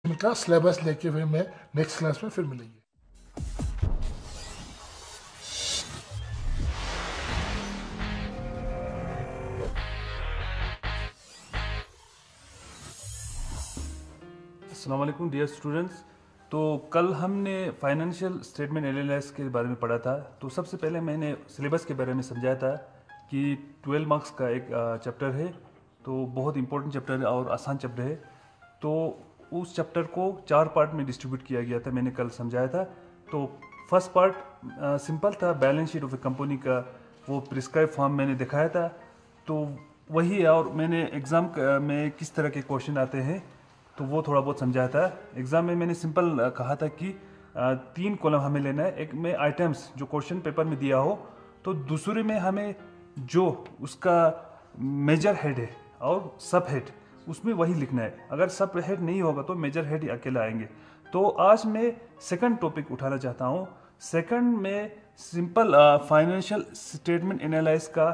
इनका सिलेबस लेके फिर मैं नेक्स्ट क्लास में फिर मिलेंगे। अस्सलाम वालेकुम डियर स्टूडेंट्स। तो कल हमने फाइनेंशियल स्टेटमेंट एनालिसिस के बारे में पढ़ा था। तो सबसे पहले मैंने सिलेबस के बारे में समझाया था कि 12 मार्क्स का एक चैप्टर है, तो बहुत इंपॉर्टेंट चैप्टर है और आसान चैप्टर है। तो उस चैप्टर को 4 पार्ट में डिस्ट्रीब्यूट किया गया था, मैंने कल समझाया था। तो फर्स्ट पार्ट सिंपल था, balance sheet of A company का वो प्रिस्क्राइब फॉर्म मैंने दिखाया था। तो वही है, और मैंने एग्ज़ाम में किस तरह के क्वेश्चन आते हैं तो वो थोड़ा बहुत समझाया था। एग्ज़ाम में मैंने सिंपल कहा था कि 3 कॉलम हमें लेना है, एक में आइटम्स जो क्वेश्चन पेपर में दिया हो, तो दूसरे में हमें जो उसका मेजर हेड है और सब हेड उसमें वही लिखना है। अगर सब हेड नहीं होगा तो मेजर हेड ही अकेला आएंगे। तो आज मैं सेकंड टॉपिक उठाना चाहता हूँ। सेकंड में सिंपल फाइनेंशियल स्टेटमेंट एनालाइज का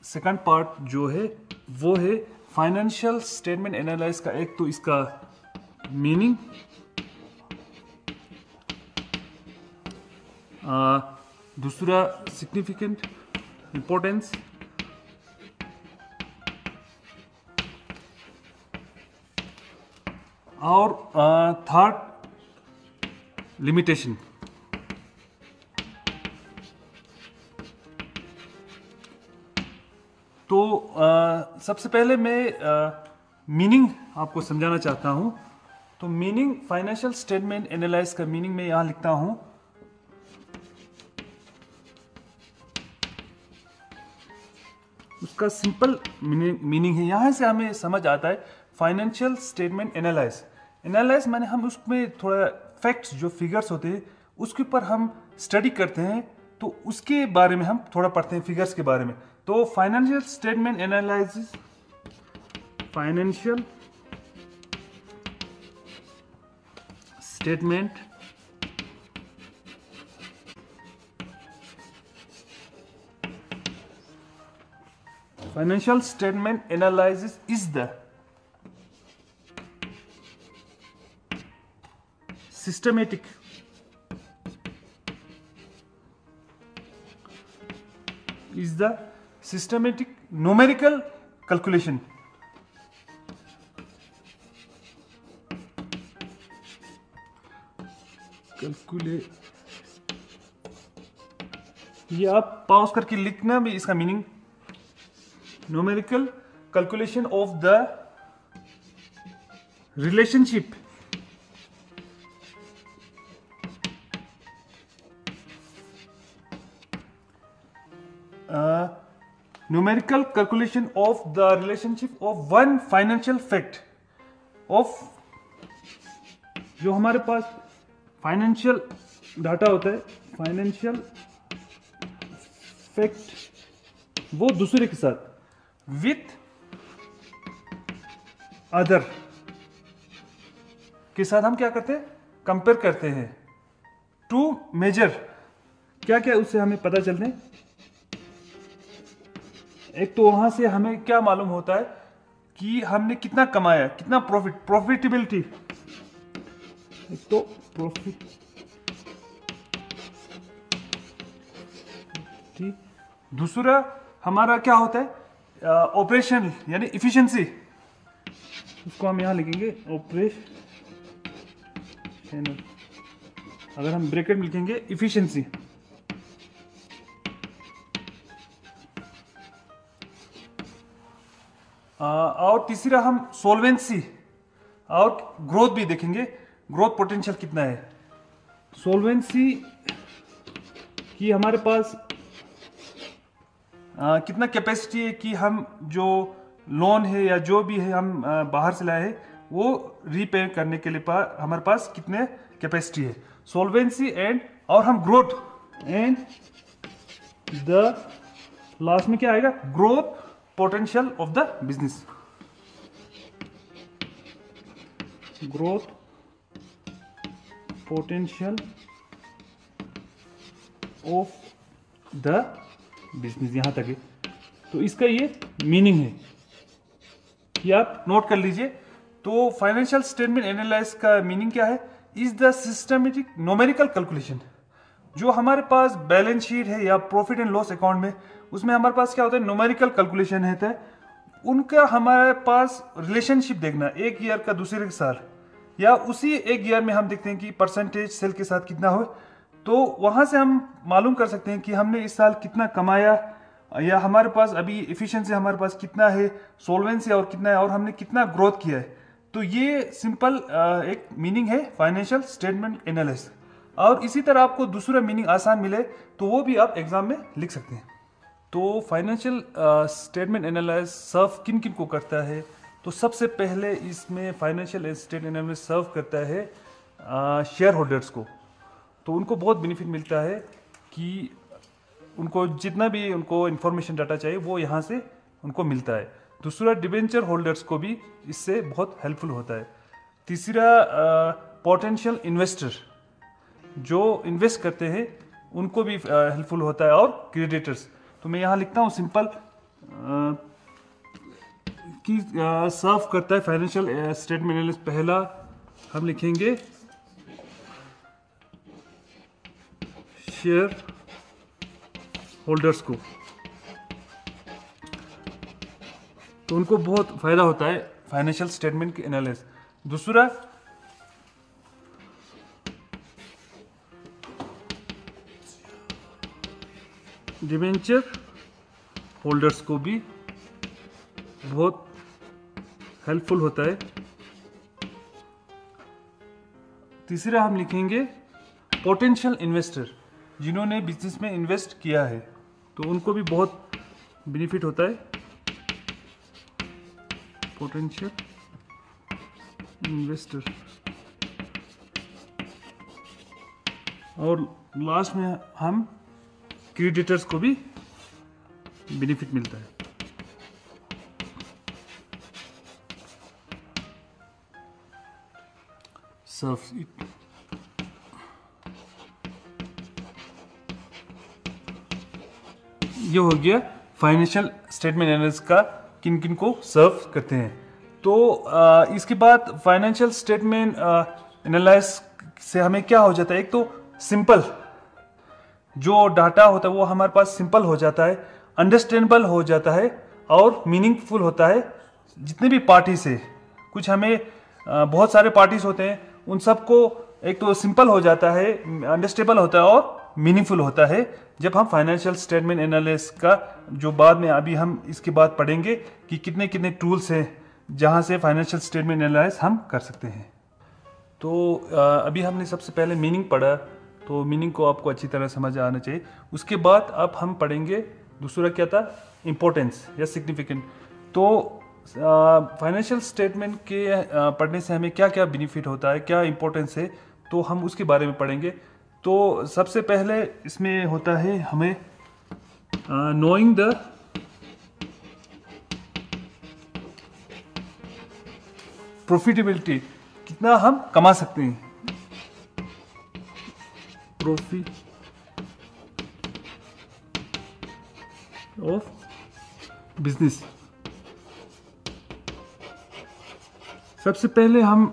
सेकंड पार्ट जो है वो है फाइनेंशियल स्टेटमेंट एनालाइज का। एक तो इसका मीनिंग, दूसरा सिग्निफिकेंट इंपॉर्टेंस, और थर्ड लिमिटेशन। तो सबसे पहले मैं मीनिंग आपको समझाना चाहता हूं। तो मीनिंग, फाइनेंशियल स्टेटमेंट एनालाइज का मीनिंग मैं यहां लिखता हूं। उसका सिंपल मीनिंग है, यहां से हमें समझ आता है फाइनेंशियल स्टेटमेंट एनालाइज। एनालाइज माने हम उसमें थोड़ा फैक्ट्स जो फिगर्स होते हैं उसके ऊपर हम स्टडी करते हैं, तो उसके बारे में हम थोड़ा पढ़ते हैं, फिगर्स के बारे में। तो financial statement analysis, financial statement analysis is the systematic numerical calculation ये आप पॉज करके लिखना भी इसका meaning, numerical calculation of the relationship numerical calculation of the relationship of one financial fact of, जो हमारे पास फाइनेंशियल डाटा होता है, फाइनेंशियल फैक्ट, वो दूसरे के साथ विथ अदर के साथ हम क्या करते हैं, कंपेयर करते हैं टू मेजर। क्या क्या उससे हमें पता चलते हैं, एक तो वहां से हमें क्या मालूम होता है कि हमने कितना कमाया, कितना प्रॉफिटेबिलिटी, एक तो प्रॉफिट, दूसरा हमारा क्या होता है ऑपरेशन यानी इफिशिएंसी, उसको हम यहां लिखेंगे ऑपरेशन, अगर हम ब्रैकेट में लिखेंगे इफिशिएंसी। और तीसरा हम सोल्वेंसी और ग्रोथ भी देखेंगे, ग्रोथ पोटेंशियल कितना है। सोल्वेंसी कि हमारे पास कितना कैपेसिटी है कि हम जो लोन है या जो भी है हम बाहर से लाए हैं वो रीपे करने के लिए हमारे पास कितने कैपेसिटी है, सोल्वेंसी एंड, और हम ग्रोथ एंड द लास्ट में क्या आएगा, growth potential of the business, growth potential of the business, यहां तक है। तो इसका ये मीनिंग है कि आप नोट कर लीजिए। तो फाइनेंशियल स्टेटमेंट एनालिसिस का मीनिंग क्या है? Is the systematic numerical calculation. जो हमारे पास बैलेंस शीट है या प्रॉफिट एंड लॉस अकाउंट में, उसमें हमारे पास क्या होता है? न्यूमेरिकल कैलकुलेशन है। उनका हमारे पास रिलेशनशिप देखना एक ईयर का दूसरे के साथ, या उसी एक ईयर में हम देखते हैं कि परसेंटेज सेल के साथ कितना हो, तो वहां से हम मालूम कर सकते हैं कि हमने इस साल कितना कमाया, या हमारे पास अभी एफिशिएंसी हमारे पास कितना है, सोल्वेंसी और कितना है, और हमने कितना ग्रोथ किया है। तो ये सिंपल एक मीनिंग है फाइनेंशियल स्टेटमेंट एनालिसिस। और इसी तरह आपको दूसरा मीनिंग आसान मिले तो वो भी आप एग्जाम में लिख सकते हैं। तो फाइनेंशियल स्टेटमेंट एनालिसिस सर्व किन किन को करता है? तो सबसे पहले इसमें फाइनेंशियल स्टेटमेंट एनालिसिस सर्व करता है शेयर होल्डर्स को। तो उनको बहुत बेनिफिट मिलता है कि उनको जितना भी उनको इन्फॉर्मेशन डाटा चाहिए वो यहाँ से उनको मिलता है। दूसरा, डिबेंचर होल्डर्स को भी इससे बहुत हेल्पफुल होता है। तीसरा, पोटेंशियल इन्वेस्टर जो इन्वेस्ट करते हैं उनको भी हेल्पफुल होता है। और क्रेडिटर्स, तो मैं यहाँ लिखता हूँ सिंपल कि सर्व करता है फाइनेंशियल स्टेटमेंट एनालिसिस। पहला हम लिखेंगे शेयर होल्डर्स को, तो उनको बहुत फायदा होता है फाइनेंशियल स्टेटमेंट के एनालिसिस। दूसरा, डिबेंचर होल्डर्स को भी बहुत हेल्पफुल होता है। तीसरा हम लिखेंगे पोटेंशियल इन्वेस्टर, जिन्होंने बिजनेस में इन्वेस्ट किया है, तो उनको भी बहुत बेनिफिट होता है। Potential investor. और लास्ट में हम क्रेडिटर्स को भी बेनिफिट मिलता है। ये हो गया फाइनेंशियल स्टेटमेंट एनालिसिस का किन किन को सर्व करते हैं। तो इसके बाद फाइनेंशियल स्टेटमेंट एनालिसिस से हमें क्या हो जाता है? एक तो सिंपल जो डाटा होता है वो हमारे पास सिंपल हो जाता है, अंडरस्टैंडेबल हो जाता है और मीनिंगफुल होता है। जितने भी पार्टीज है, कुछ हमें बहुत सारे पार्टीज होते हैं, उन सबको एक तो सिंपल हो जाता है, अंडरस्टैंडेबल होता है और मीनिंगफुल होता है जब हम फाइनेंशियल स्टेटमेंट एनालिसिस का, जो बाद में अभी हम इसके बाद पढ़ेंगे कि कितने कितने टूल्स हैं जहां से फाइनेंशियल स्टेटमेंट एनालिसिस हम कर सकते हैं। तो अभी हमने सबसे पहले मीनिंग पढ़ा, तो मीनिंग को आपको अच्छी तरह समझ आना चाहिए। उसके बाद अब हम पढ़ेंगे दूसरा क्या था, इम्पोर्टेंस या सिग्निफिकेंट। तो फाइनेंशियल स्टेटमेंट के पढ़ने से हमें क्या क्या बेनिफिट होता है, क्या इम्पोर्टेंस है, तो हम उसके बारे में पढ़ेंगे। तो सबसे पहले इसमें होता है हमें नोइंग द प्रॉफिटेबिलिटी, कितना हम कमा सकते हैं, प्रॉफिट ऑफ बिजनेस। सबसे पहले हम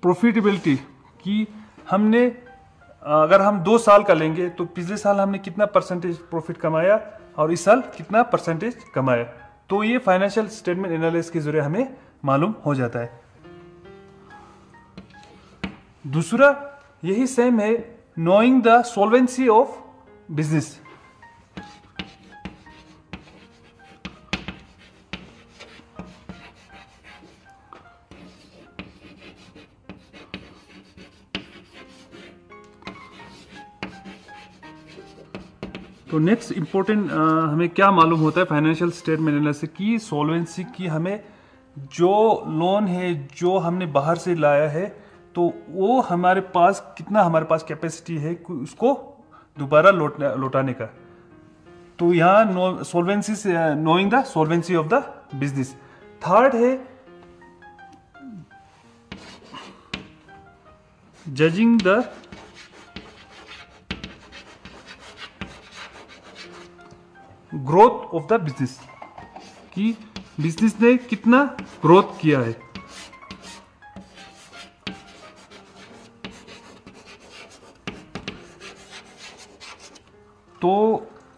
प्रॉफिटेबिलिटी की, हमने अगर हम 2 साल का लेंगे तो पिछले साल हमने कितना परसेंटेज प्रॉफिट कमाया और इस साल कितना परसेंटेज कमाया, तो ये फाइनेंशियल स्टेटमेंट एनालिसिस के जरिए हमें मालूम हो जाता है। दूसरा यही सेम है, knowing the solvency of business. तो नेक्स्ट इंपॉर्टेंट हमें क्या मालूम होता है फाइनेंशियल स्टेटमेंट एनालिसिस की, सॉल्वेंसी की। हमें जो लोन है जो हमने बाहर से लाया है, तो वो हमारे पास कितना, हमारे पास कैपेसिटी है उसको दोबारा लौटाने का। तो यहाँ सॉल्वेंसी से knowing the solvency of the business. Third है judging the growth of the business, कि बिजनेस ने कितना ग्रोथ किया है। तो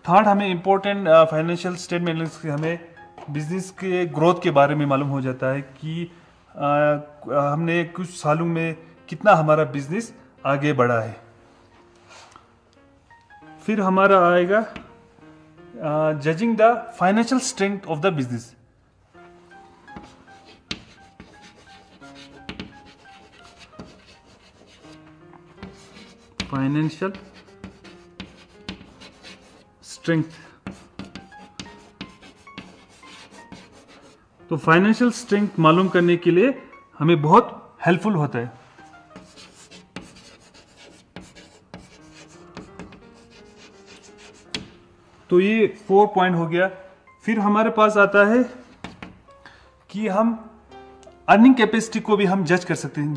थर्ड हमें इम्पोर्टेंट फाइनेंशियल स्टेटमेंट एनालिसिस से हमें बिजनेस के ग्रोथ के बारे में मालूम हो जाता है कि हमने कुछ सालों में कितना हमारा बिजनेस आगे बढ़ा है। फिर हमारा आएगा judging the financial strength of the business. Financial strength, तो फाइनेंशियल स्ट्रेंथ मालूम करने के लिए हमें बहुत हेल्पफुल होता है। तो ये 4 पॉइंट हो गया। फिर हमारे पास आता है कि हम अर्निंग कैपेसिटी को भी हम जज कर सकते हैं,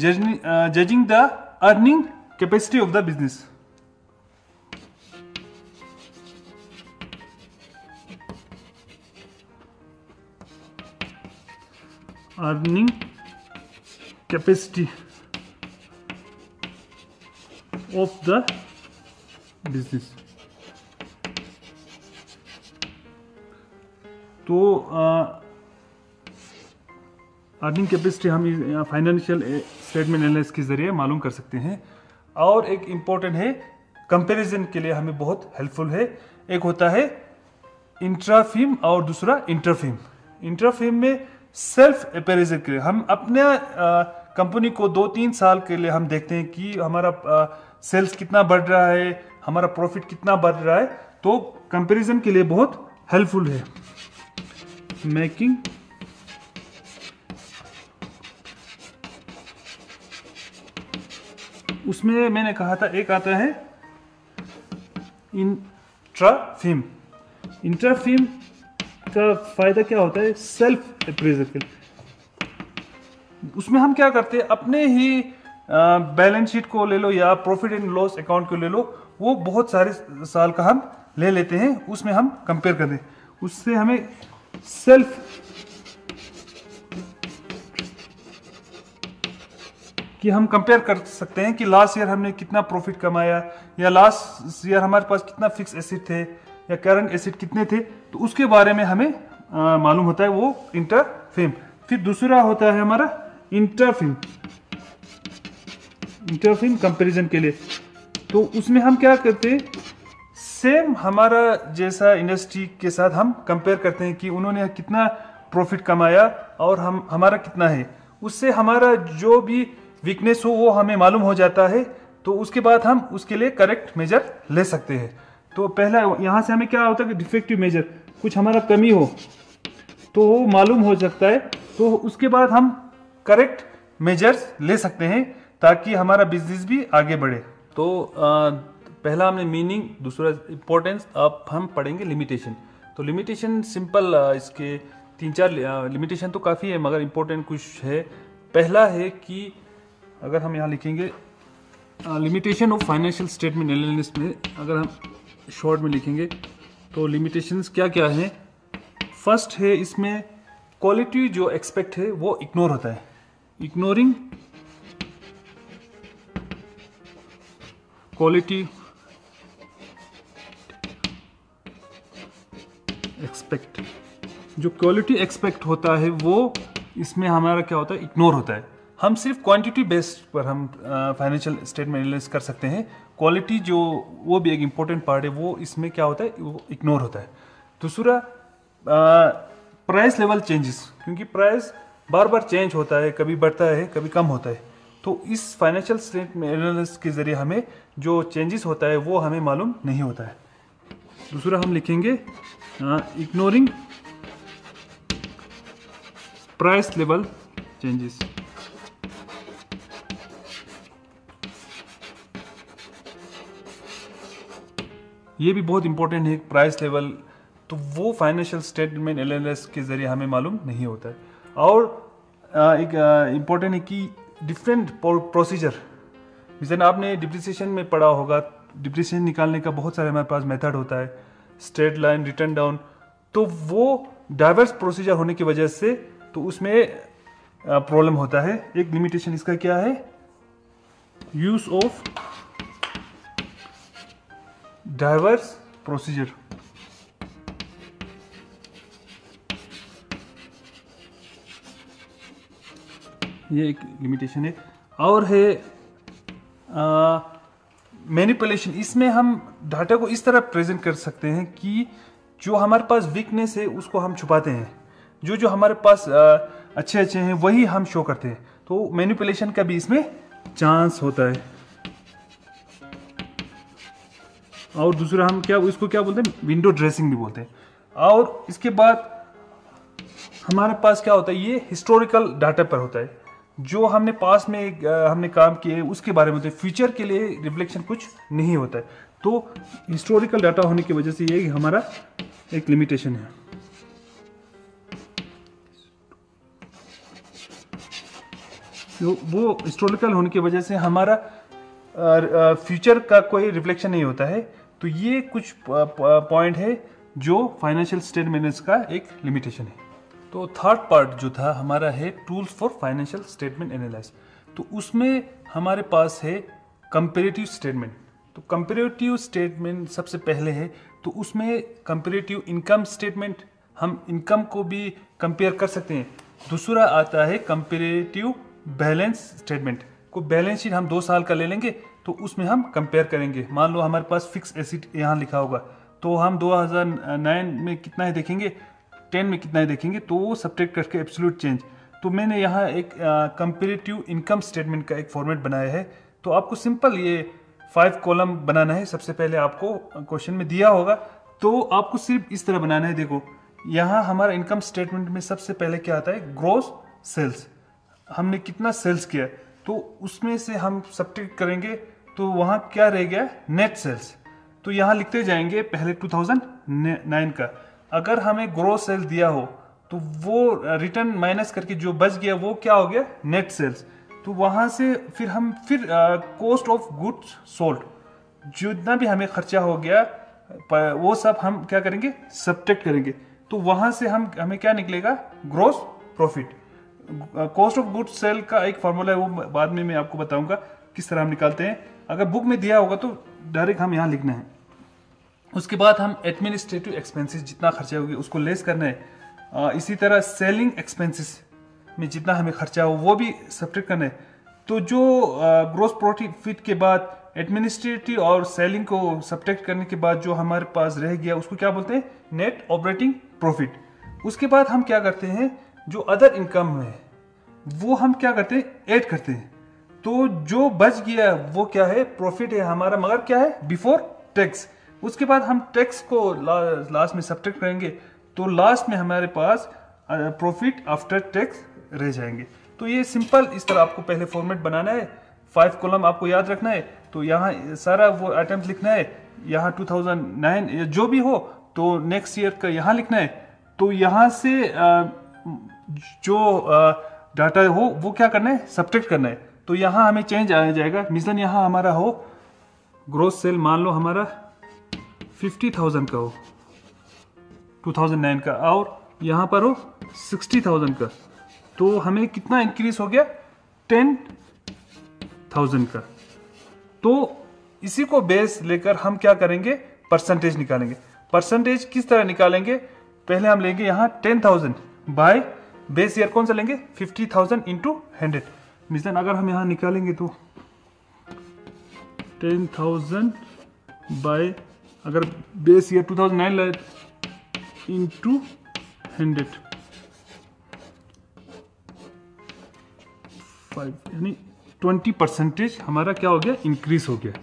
judging the earning capacity of the business. Earning capacity of the business. तो अर्निंग कैपेसिटी हम फाइनेंशियल स्टेटमेंट एनालिसिस के जरिए मालूम कर सकते हैं। और एक इम्पोर्टेंट है, कंपैरिजन के लिए हमें बहुत हेल्पफुल है। एक होता है इंट्राफिम और दूसरा इंटरफिम। इंट्राफिम में सेल्फ अपेरेजल के लिए हम अपने कंपनी को 2-3 साल के लिए हम देखते हैं कि हमारा सेल्स कितना बढ़ रहा है, हमारा प्रॉफिट कितना बढ़ रहा है। तो कंपैरिजन के लिए बहुत हेल्पफुल है। मेकिंग उसमें मैंने कहा था एक आता है इंट्राफिम। इंट्राफिम का फायदा क्या होता है, सेल्फ अप्रेजल के लिए। उसमें हम क्या करते हैं, अपने ही बैलेंस शीट को ले लो या प्रॉफिट एंड लॉस अकाउंट को ले लो, वो बहुत सारे साल का हम ले लेते हैं, उसमें हम कंपेयर करते हैं। उससे हमें सेल्फ कि हम कंपेयर कर सकते हैं कि लास्ट ईयर हमने कितना प्रॉफिट कमाया, या लास्ट ईयर हमारे पास कितना फिक्स एसेट थे या करंट एसेट कितने थे। तो उसके बारे में हमें मालूम होता है, वो इंटरफिम। फिर दूसरा होता है हमारा इंटरफिम। इंटरफिम कंपैरिजन के लिए तो उसमें हम क्या करते हैं, सेम हमारा जैसा इंडस्ट्री के साथ हम कंपेयर करते हैं कि उन्होंने कितना प्रॉफिट कमाया और हमारा कितना है। उससे हमारा जो भी वीकनेस हो वो हमें मालूम हो जाता है। तो उसके बाद हम उसके लिए करेक्ट मेजर ले सकते हैं। तो पहला यहाँ से हमें क्या होता है कि डिफेक्टिव मेजर, कुछ हमारा कमी हो तो वो मालूम हो सकता है। तो उसके बाद हम करेक्ट मेजर्स ले सकते हैं ताकि हमारा बिजनेस भी आगे बढ़े। तो पहला हमने मीनिंग, दूसरा इंपॉर्टेंस, अब हम पढ़ेंगे लिमिटेशन। तो लिमिटेशन सिंपल, इसके 3-4 लिमिटेशन तो काफ़ी है मगर इम्पोर्टेंट कुछ है। पहला है कि अगर हम यहाँ लिखेंगे limitation of financial statement analysis में, अगर हम शॉर्ट में लिखेंगे तो लिमिटेशंस क्या क्या हैं। फर्स्ट है इसमें क्वालिटी जो एक्सपेक्ट है वो इग्नोर होता है। इग्नोरिंग क्वालिटी एक्सपेक्ट, जो क्वालिटी एक्सपेक्ट होता है वो इसमें हमारा क्या होता है, इग्नोर होता है। हम सिर्फ क्वांटिटी बेस्ड पर हम फाइनेंशियल स्टेटमेंट एनालिसिस कर सकते हैं। क्वालिटी जो वो भी एक इम्पोर्टेंट पार्ट है, वो इसमें क्या होता है, वो इग्नोर होता है। दूसरा प्राइस लेवल चेंजेस, क्योंकि प्राइस बार बार चेंज होता है, कभी बढ़ता है कभी कम होता है। तो इस फाइनेंशियल स्टेटमेंट एनालिसिस के जरिए हमें जो चेंजेस होता है वो हमें मालूम नहीं होता है। दूसरा हम लिखेंगे इग्नोरिंग प्राइस लेवल चेंजेस। ये भी बहुत इंपॉर्टेंट है, प्राइस लेवल, तो वो फाइनेंशियल स्टेटमेंट एनालिसिस के जरिए हमें मालूम नहीं होता है। और एक इम्पॉर्टेंट है कि डिफरेंट प्रोसीजर, जैसे आपने डिप्रिसिएशन में पढ़ा होगा, डिप्रिसिएशन निकालने का बहुत सारे हमारे पास मेथड होता है, स्ट्रेट लाइन, रिटर्न डाउन। तो वो डाइवर्स प्रोसीजर होने की वजह से तो उसमें प्रॉब्लम होता है। एक लिमिटेशन इसका क्या है, यूज ऑफ डाइवर्स प्रोसीजर। ये एक लिमिटेशन है और है मैनिपुलेशन। इसमें हम डाटा को इस तरह प्रेजेंट कर सकते हैं कि जो हमारे पास वीकनेस है उसको हम छुपाते हैं, जो जो हमारे पास अच्छे अच्छे हैं वही हम शो करते हैं। तो मैनिपुलेशन का भी इसमें चांस होता है। और दूसरा हम क्या इसको क्या बोलते हैं, विंडो ड्रेसिंग भी बोलते हैं। और इसके बाद हमारे पास क्या होता है, ये हिस्टोरिकल डाटा पर होता है। जो हमने पास में हमने काम किए उसके बारे में होता है, फ्यूचर के लिए रिफ्लेक्शन कुछ नहीं होता है। तो हिस्टोरिकल डाटा होने की वजह से ये हमारा एक लिमिटेशन है। तो वो हिस्टोरिकल होने की वजह से हमारा फ्यूचर का कोई रिफ्लेक्शन नहीं होता है। तो ये कुछ पॉइंट है जो फाइनेंशियल स्टेटमेंट्स का एक लिमिटेशन है। तो थर्ड पार्ट जो था हमारा है tools for financial statement analysis. तो उसमें हमारे पास है कंपैरेटिव स्टेटमेंट। तो कंपैरेटिव स्टेटमेंट सबसे पहले है। तो उसमें कंपैरेटिव इनकम स्टेटमेंट, हम इनकम को भी कंपेयर कर सकते हैं। दूसरा आता है कंपैरेटिव बैलेंस स्टेटमेंट। को बैलेंस शीट हम 2 साल का ले लेंगे तो उसमें हम कंपेयर करेंगे। मान लो हमारे पास फिक्स एसेट यहाँ लिखा होगा तो हम 2009 में कितना है देखेंगे, 10 में कितना है देखेंगे, तो वो सब्ट्रैक्ट करके एब्सोल्यूट चेंज। तो मैंने यहाँ एक कंपैरेटिव इनकम स्टेटमेंट का एक फॉर्मेट बनाया है। तो आपको सिंपल ये 5 कॉलम बनाना है। सबसे पहले आपको क्वेश्चन में दिया होगा तो आपको सिर्फ इस तरह बनाना है। देखो यहाँ हमारा इनकम स्टेटमेंट में सबसे पहले क्या आता है, ग्रॉस सेल्स। हमने कितना सेल्स किया तो उसमें से हम सब्ट्रैक्ट करेंगे तो वहाँ क्या रह गया, नेट सेल्स। तो यहाँ लिखते जाएंगे पहले 2009 का। अगर हमें ग्रॉस सेल दिया हो तो वो रिटर्न माइनस करके जो बच गया वो क्या हो गया, नेट सेल्स। तो वहाँ से फिर हम कॉस्ट ऑफ गुड्स सोल्ड, जितना भी हमें खर्चा हो गया वो सब हम क्या करेंगे, सब्ट्रैक्ट करेंगे। तो वहाँ से हमें क्या निकलेगा, gross profit. Cost of goods sale का एक फॉर्मूला है, वो बाद में मैं आपको बताऊंगा किस तरह हम निकालते हैं। अगर बुक में दिया होगा तो डायरेक्ट हम यहाँ लिखना है। उसके बाद हम एडमिनिस्ट्रेटिव एक्सपेंसेस जितना खर्चा होगी उसको लेस करना है। इसी तरह सेलिंग एक्सपेंसेस में जितना हमें खर्चा हो वो भी सब्ट्रैक्ट करना है। तो जो ग्रॉस प्रॉफिट के बाद एडमिनिस्ट्रेटिव और सेलिंग को सब्ट्रैक्ट करने के बाद जो हमारे पास रह गया उसको क्या बोलते हैं, नेट ऑपरेटिंग प्रॉफिट। उसके बाद हम क्या करते हैं, जो अदर इनकम है वो हम क्या करते हैं, ऐड करते हैं। तो जो बच गया वो क्या है, प्रॉफिट है हमारा, मगर क्या है, बिफोर टैक्स। उसके बाद हम टैक्स को लास्ट में सब्ट्रैक्ट करेंगे तो लास्ट में हमारे पास प्रॉफिट आफ्टर टैक्स रह जाएंगे। तो ये सिंपल इस तरह आपको पहले फॉर्मेट बनाना है। 5 कॉलम आपको याद रखना है। तो यहाँ सारा वो आइटम्स लिखना है। यहाँ 2009 जो भी हो तो नेक्स्ट ईयर का यहाँ लिखना है। तो यहाँ से जो डाटा हो वो क्या करना है, सब्ट्रैक्ट करना है। तो यहाँ हमें चेंज आ जाएगा। मिशन यहाँ हमारा हो ग्रोस सेल, मान लो हमारा 50,000 का हो 2009 का, और यहाँ पर हो 60,000 का। तो हमें कितना इंक्रीज हो गया, 10,000 का। तो इसी को बेस लेकर हम क्या करेंगे, परसेंटेज निकालेंगे। परसेंटेज किस तरह निकालेंगे, पहले हम लेंगे यहाँ 10,000 बाय बेस ईयर कौन सा लेंगे, 50,000 इंटू 100। मिशन अगर हम यहाँ निकालेंगे तो 10,000 बाय अगर बेस ईयर 2009 लाए इंटू 100, 5 यानी 20% हमारा क्या हो गया, इंक्रीज हो गया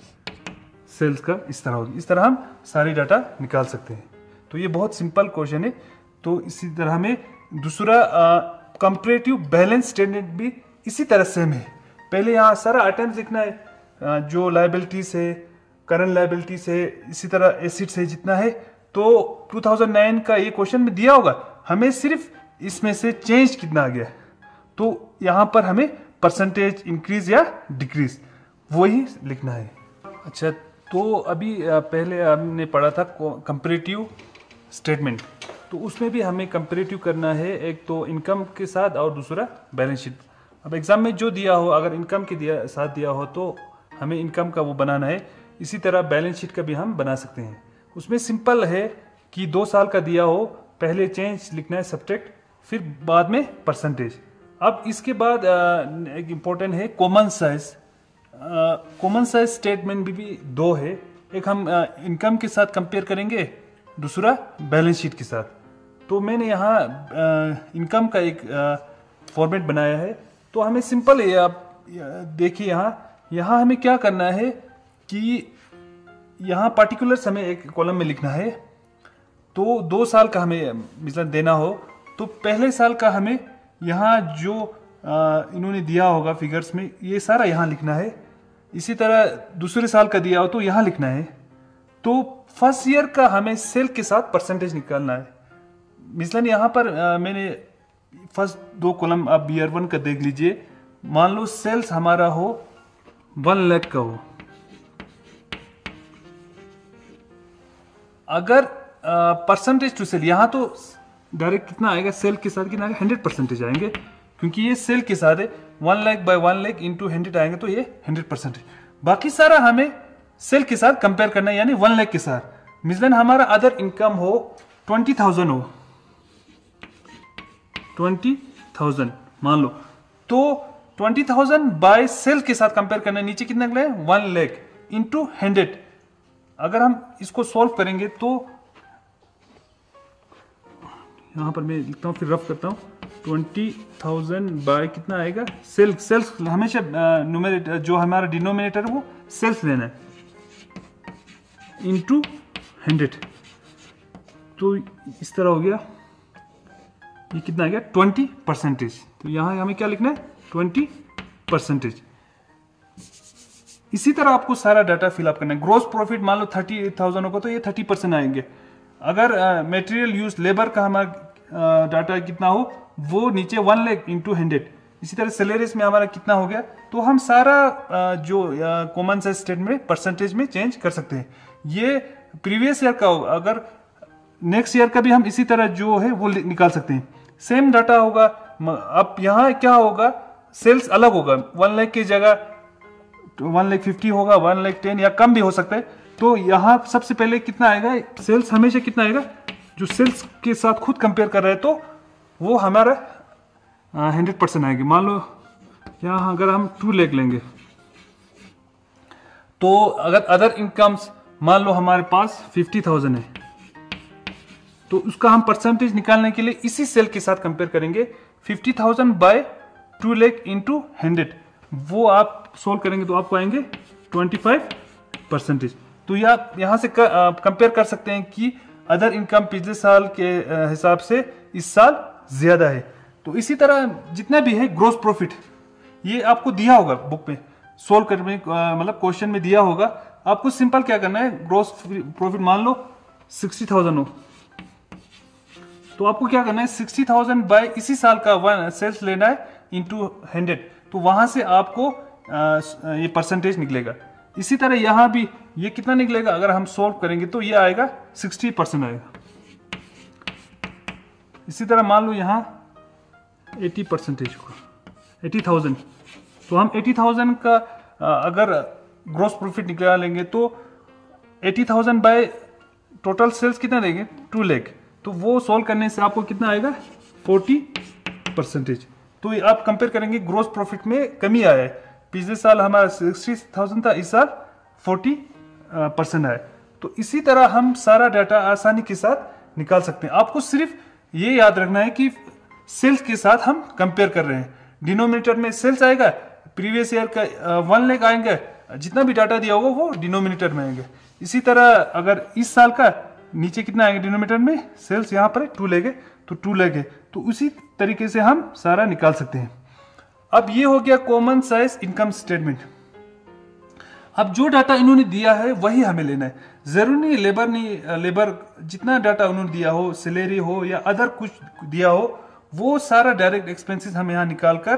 सेल्स का। इस तरह होगी, इस तरह हम सारी डाटा निकाल सकते हैं। तो ये बहुत सिंपल क्वेश्चन है। तो इसी तरह हमें दूसरा कंपैरेटिव बैलेंस स्टेटमेंट भी इसी तरह सेम है। पहले यहाँ सारा आइटम्स लिखना है, जो लायबिलिटीज है, करंट लायबिलिटीज है, इसी तरह एसिड्स है जितना है। तो 2009 का ये क्वेश्चन में दिया होगा, हमें सिर्फ इसमें से चेंज कितना आ गया। तो यहाँ पर हमें परसेंटेज इंक्रीज या डिक्रीज वही लिखना है। अच्छा, तो अभी पहले हमने पढ़ा था कंपैरेटिव स्टेटमेंट। तो उसमें भी हमें कंपैरेटिव करना है, एक तो इनकम के साथ और दूसरा बैलेंस शीट। अब एग्जाम में जो दिया हो, अगर इनकम के साथ दिया हो तो हमें इनकम का वो बनाना है। इसी तरह बैलेंस शीट का भी हम बना सकते हैं। उसमें सिंपल है कि 2 साल का दिया हो, पहले चेंज लिखना है सब्ट्रैक्ट, फिर बाद में परसेंटेज। अब इसके बाद एक इम्पोर्टेंट है common size. Common size statement भी 2 है, एक हम इनकम के साथ कंपेयर करेंगे, दूसरा बैलेंस शीट के साथ। तो मैंने यहाँ इनकम का एक फॉर्मेट बनाया है। तो हमें सिंपल है, आप देखिए यहाँ हमें क्या करना है कि यहाँ पार्टिकुलर्स हमें एक कॉलम में लिखना है। तो 2 साल का हमें मिसाल देना हो तो पहले साल का हमें यहाँ जो इन्होंने दिया होगा फिगर्स में, ये सारा यहाँ लिखना है। इसी तरह दूसरे साल का दिया हो तो यहाँ लिखना है। तो फर्स्ट ईयर का हमें सेल के साथ परसेंटेज निकालना है। मिसलन यहाँ पर मैंने फर्स्ट 2 कॉलम, आप ईयर 1 का देख लीजिए। मान लो सेल्स हमारा हो 1 लाख का हो, अगर परसेंटेज टू सेल, यहाँ तो डायरेक्ट कितना आएगा, सेल के साथ कितना आएगा, 100% आएंगे, क्योंकि ये सेल के साथ है। 1 लाख बाय 1 लाख इंटू 100 आएंगे तो ये 100%। बाकी सारा हमें सेल के साथ कंपेयर करना है, यानी 1 लाख के साथ। मिसलन हमारा अदर इनकम हो 20,000 हो, 20,000 मान लो, तो 20,000 बाय सेल के साथ कंपेयर करना है। नीचे कितना निकला है, 1 लाख इंटू 100। अगर हम इसको सॉल्व करेंगे तो यहां पर मैं लिखता हूं, फिर रफ करता हूं। 20,000 बाय कितना आएगा, सेल्स हमेशा न्यूमरेटर, जो हमारा डिनोमिनेटर है वो सेल्स लेना है, इंटू 100। तो इस तरह हो गया, ये कितना आ गया, 20%। तो यहां हमें क्या लिखना है, 20%। इसी तरह आपको सारा डाटा फिलअप करना है। ग्रोस प्रॉफिट मान लो 30,000 होगा तो ये 30% आएंगे। अगर मटेरियल यूज, लेबर का हमारा डाटा कितना हो, वो नीचे 1 लाख इंटू 100। इसी तरह सैलरीज में हमारा कितना हो गया, तो हम सारा जो कॉमन साइज स्टेटमेंट में परसेंटेज में चेंज कर सकते हैं। ये प्रीवियस ईयर का होगा, अगर नेक्स्ट ईयर का भी हम इसी तरह जो है वो निकाल सकते हैं, सेम डाटा होगा। अब यहाँ क्या होगा, सेल्स अलग होगा, 1 लाख की जगह 1,50,000 होगा, 1,10,000 या कम भी हो सकता है। तो यहाँ सबसे पहले कितना आएगा, सेल्स हमेशा कितना आएगा, जो सेल्स के साथ खुद कंपेयर कर रहे हैं तो वो हमारा 100% आएगी। मान लो यहाँ अगर हम 2 लाख लेंगे, तो अगर अदर इनकम्स मान लो हमारे पास 50,000 है, तो उसका हम परसेंटेज निकालने के लिए इसी सेल के साथ कंपेयर करेंगे। 50,000 बाय 2 लाख इंटू 100, वो आप सोल्व करेंगे तो आपको आएंगे 25%। तो यहाँ से कंपेयर कर सकते हैं कि अदर इनकम पिछले साल के हिसाब से इस साल ज्यादा है। तो इसी तरह जितना भी है ग्रोस प्रॉफिट, ये आपको दिया होगा बुक में, सोल्व करने मतलब क्वेश्चन में दिया होगा। आपको सिंपल क्या करना है, ग्रोस प्रॉफिट मान लो 60,000 हो, तो आपको क्या करना है, 60,000 बाय इसी साल का सेल्स लेना है इंटू 100। तो वहां से आपको ये परसेंटेज निकलेगा। इसी तरह यहां भी ये कितना निकलेगा, अगर हम सोल्व करेंगे तो ये आएगा 60% आएगा। इसी तरह मान लो यहां 80% होगा, 80,000। तो हम 80,000 का अगर ग्रोस प्रॉफिट निकालेंगे तो 80,000 बाय टोटल सेल्स कितना देंगे, 2 लाख। तो वो सोल्व करने से आपको कितना आएगा, 40%। तो आप कंपेयर करेंगे, ग्रोस प्रॉफिट में कमी आया है। पिछले साल हमारा 60,000 था, इस साल 40% आया। तो इसी तरह हम सारा डाटा आसानी के साथ निकाल सकते हैं। आपको सिर्फ ये याद रखना है कि सेल्स के साथ हम कंपेयर कर रहे हैं। डिनोमिनेटर में सेल्स आएगा, प्रीवियस ईयर का 1 लाख आएंगे, जितना भी डाटा दिया होगा वो डिनोमिनेटर में आएंगे। इसी तरह अगर इस साल का नीचे कितना आएगा डिनोमिनेटर में, सेल्स यहाँ पर 2 लाख है तो 2 लाख है। तो उसी तरीके से हम सारा निकाल सकते हैं। अब ये हो गया कॉमन साइज इनकम स्टेटमेंट। अब जो डाटा इन्होंने दिया है वही हमें लेना है। जरूरी नहीं लेबर जितना डाटा उन्होंने दिया हो, सैलरी हो या अदर कुछ दिया हो, वो सारा डायरेक्ट एक्सपेंसेस हम यहाँ निकाल कर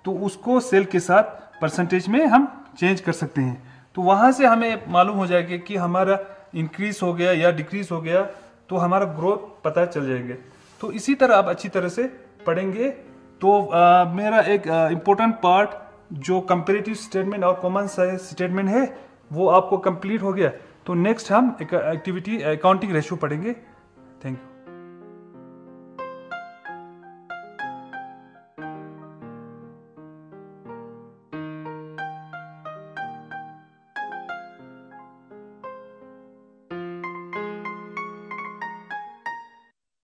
तो उसको सेल के साथ परसेंटेज में हम चेंज कर सकते हैं। तो वहां से हमें मालूम हो जाएगा कि हमारा इंक्रीज हो गया या डिक्रीज हो गया, तो हमारा ग्रोथ पता चल जाएंगे। तो इसी तरह आप अच्छी तरह से पढ़ेंगे तो मेरा एक इम्पोर्टेंट पार्ट जो कंपैरेटिव स्टेटमेंट और कॉमन साइज स्टेटमेंट है वो आपको कंप्लीट हो गया। तो नेक्स्ट हम एक एक्टिविटी अकाउंटिंग रेशियो पढ़ेंगे। Thank you.